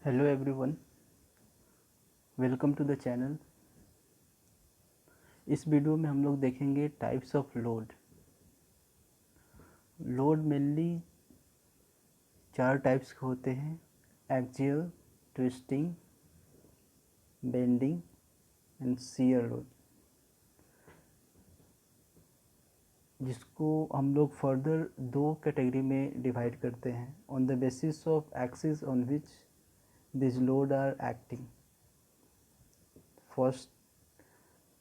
Hello everyone, welcome to the channel. इस video में हम लोग देखेंगे types of load. Load mainly 4 types के होते हैं: axial, twisting, bending and shear load, जिसको हम लोग फर्दर 2 कैटेगरी में डिवाइड करते हैं on the basis of axis on which this load are acting. First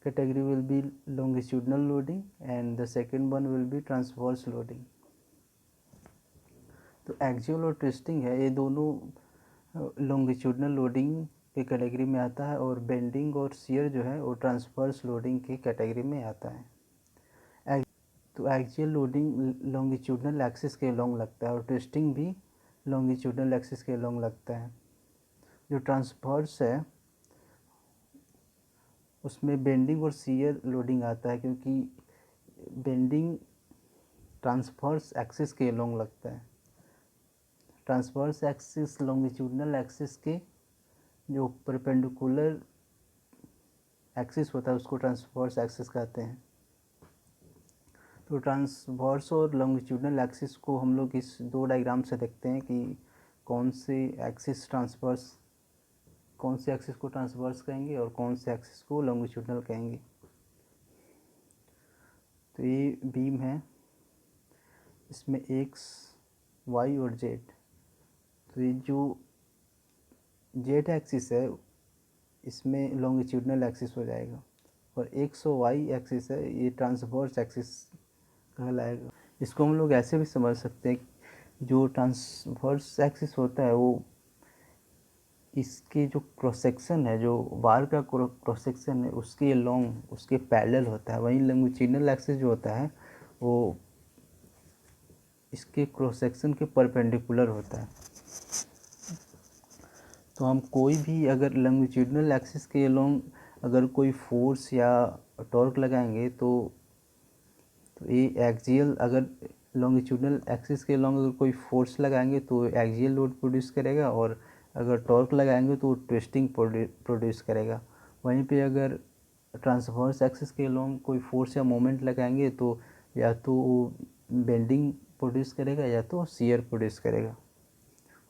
category will be longitudinal loading and the second one will be transverse loading. तो axial और twisting है, ये दोनों लॉन्गिट्यूडनल लोडिंग के category में आता है और बेंडिंग और शियर जो है वो ट्रांसवर्स लोडिंग की कैटेगरी में आता है। तो एक्सियल लोडिंग लॉन्गिट्यूडनल एक्सिस के लॉन्ग लगता है और ट्विस्टिंग भी लॉन्गिट्यूडनल एक्सिस के लॉन्ग लगता है। जो ट्रांसवर्स है उसमें बेंडिंग और शियर लोडिंग आता है, क्योंकि बेंडिंग ट्रांसवर्स एक्सिस के लॉन्ग लगता है। ट्रांसवर्स एक्सिस लॉन्गिट्यूडनल एक्सिस के जो परपेंडिकुलर एक्सिस होता है उसको ट्रांसवर्स एक्सिस कहते हैं। तो ट्रांसवर्स और लॉन्गिट्यूडनल एक्सिस को हम लोग इस 2 डायग्राम से देखते हैं कि कौन से एक्सिस को ट्रांसवर्स कहेंगे और कौन से एक्सिस को लॉन्गिट्यूडनल कहेंगे। तो ये बीम है, इसमें एक्स, वाई और जेड। तो ये जो जेड एक्सिस है इसमें लॉन्गिट्यूडनल एक्सिस हो जाएगा और एक्स और वाई एक्सिस है ये ट्रांसवर्स एक्सिस कहलाएगा। इसको हम लोग ऐसे भी समझ सकते हैं, जो ट्रांसवर्स एक्सिस होता है वो इसके जो क्रॉस सेक्शन है, जो बार का क्रॉस सेक्शन है उसके लॉन्ग उसके पैरेलल होता है। वहीं लॉन्गिट्यूडनल एक्सिस जो होता है वो इसके क्रॉस सेक्शन के परपेंडिकुलर होता है। तो हम कोई भी अगर लॉन्गिट्यूडनल एक्सिस के लॉन्ग अगर कोई फोर्स या टॉर्क लगाएंगे तो ये एक्सियल, अगर लॉन्गिट्यूडनल एक्सिस के लॉन्ग अगर कोई फोर्स लगाएंगे तो एक्सियल लोड प्रोड्यूस करेगा और अगर टॉर्क लगाएंगे तो ट्विस्टिंग प्रोड्यूस करेगा। वहीं पे अगर ट्रांसवर्स एक्सिस के लॉन्ग कोई फोर्स या मोमेंट लगाएंगे तो या तो बेंडिंग प्रोड्यूस करेगा या तो शियर प्रोड्यूस करेगा।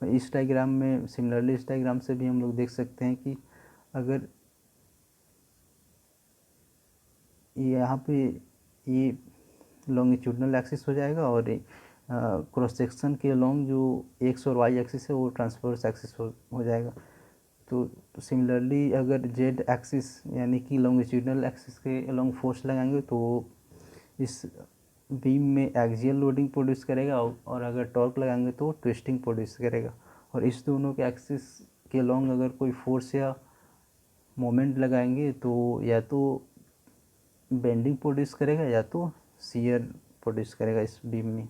इस डायग्राम में सिमिलरली इस डायग्राम से भी हम लोग देख सकते हैं कि अगर यहाँ पे ये लॉन्गिट्यूडनल एक्सिस हो जाएगा और क्रॉस सेक्शन के लॉन्ग जो एक्स और वाई एक्सिस है वो ट्रांसवर्स एक्सिस हो जाएगा। तो सिमिलरली अगर जेड एक्सिस यानी कि लॉन्गिट्यूडनल एक्सिस के लॉन्ग फोर्स लगाएंगे तो इस बीम में एक्सियल लोडिंग प्रोड्यूस करेगा और अगर टॉर्क लगाएंगे तो ट्विस्टिंग प्रोड्यूस करेगा। और इस दोनों के एक्सिस के लॉन्ग अगर कोई फोर्स या मोमेंट लगाएंगे तो या तो बेंडिंग प्रोड्यूस करेगा या तो शियर प्रोड्यूस करेगा इस बीम में।